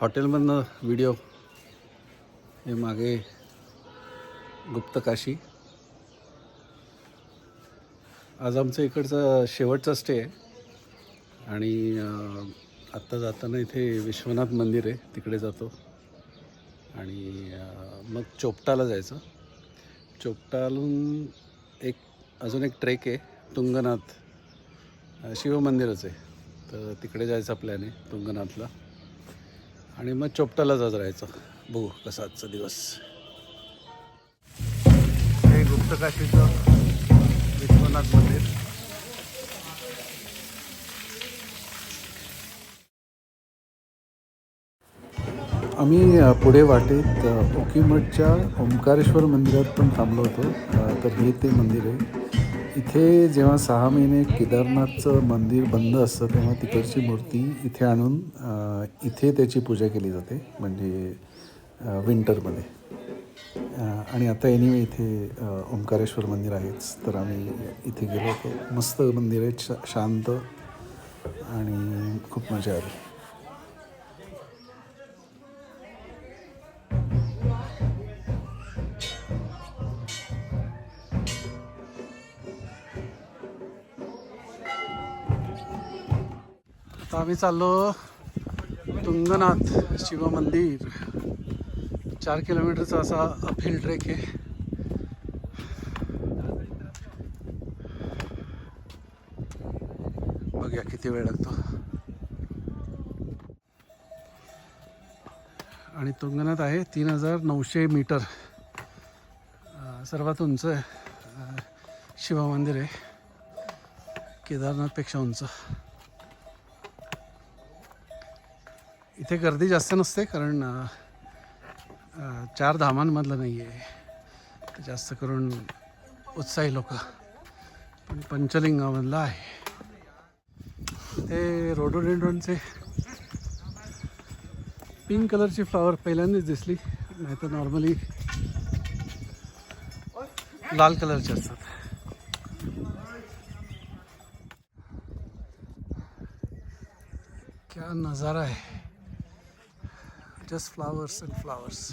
हॉटेलमधनं video. हे मागे गुप्तकाशी. आज आमचं इकडचा शेवटचा स्टे आहे आणि आत्ता जाताना इथे विश्वनाथ मंदिर आहे, तिकडे जातो आणि मग चोपटाला जायचं. चोपटालून अजून एक ट्रेक आहे तुंगनाथ, शिवमंदिरच आहे, तर तिकडे जायचा प्लॅन आहे तुंगनाथला आणि मग चोपटाला राहायचं. बघू कसा आजचा दिवस. हे गुप्तकाशीचं विश्वनाथ मंदिर. आम्ही पुढे वाटेत ओकीमठच्या ओंकारेश्वर मंदिरात पण थांबलो होतो. तर हे ते मंदिर आहे. इथे जेव्हा 6 महिने केदारनाथचं मंदिर बंद असतं तेव्हा तिकडची मूर्ती इथे आणून इथे त्याची पूजा केली जाते, म्हणजे विंटरमध्ये. आणि आता एनिवे इथे ओंकारेश्वर मंदिर आहेच, तर आम्ही इथे गेलो होतो. मस्त मंदिर आहे, शांत आणि खूप मजा आली. आता आम्ही चाललो तुंगनाथ शिवमंदिर. 4 किलोमीटरचा असा अपहिल ट्रेक आहे. बघूया किती वेळ लागतो. आणि तुंगनाथ आहे 3900 मीटर, सर्वात उंच शिवमंदिर आहे, केदारनाथपेक्षा उंच. इथे गर्दी जास्त नसते कारण 4 धामांमधलं नाही आहे, जास्त करून उत्साही लोक, पण पंचलिंगामधलं आहे. ते रोडोडेंड्रॉनचे पिंक कलरची फ्लॉवर पहिल्यांदाच दिसली, नाही तर नॉर्मली लाल कलरचे असतात. क्या नज़ारा है, जस्ट फ्लावर्स एंड फ्लावर्स.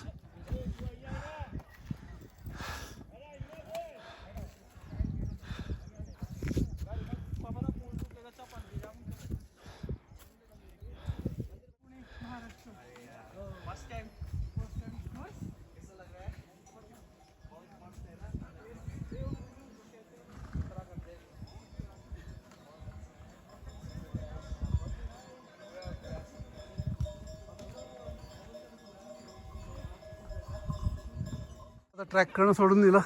आता ट्रॅक करणं सोडून दिलं,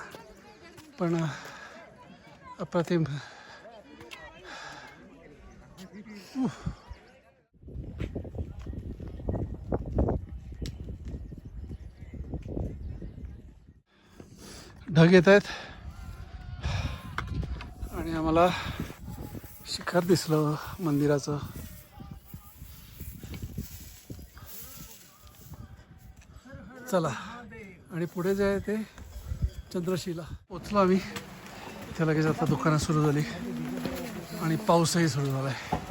पण अप्रतिम. ढग येत आहेत आणि आम्हाला शिखर दिसलं मंदिराचं. चला, आणि पुढे जे आहे ते चंद्रशिला पोचलो आम्ही. इथे लगेच आता दुकानं सुरू झाली आणि पाऊसही सुरू झाला आहे.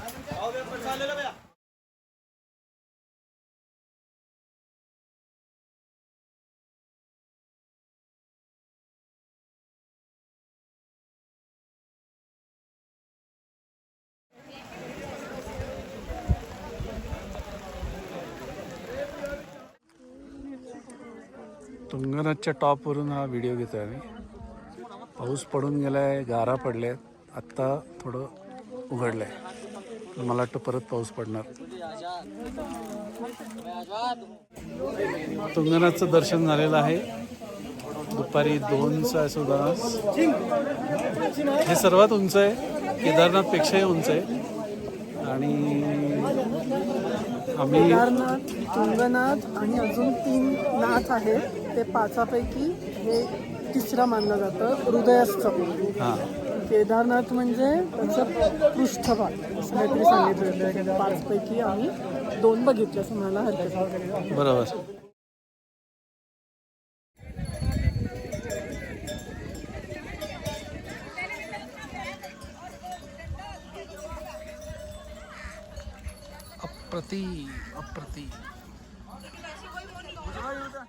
तुंगनाथच्या टॉपवरून हा व्हिडिओ घेतो आहे आम्ही. पाऊस पडून गेला आहे, गारा पडल्या आहेत, आत्ता थोडं उघडलं आहे. मला वाटतं परत पाऊस पडणार. तुंगनाथचं दर्शन झालेलं आहे दुपारी 2चा सुद्धा. हे सर्वात उंच आहे, केदारनाथपेक्षाही उंच आहे. आणि आम्ही केदारनाथ, तुंगनाथ आणि अजून 3 नाथ आहेत. ते 5पैकी हे तिसरं मानलं जातं, हृदयस्थ. हां, केदारनाथ म्हणजे त्याचं पृष्ठभाग असं काहीतरी सांगितलं. 5पैकी आम्ही 2 बघितले असं म्हणायला हरकत नाही. बरोबर. अप्रतिम. उजवा येऊ द्या.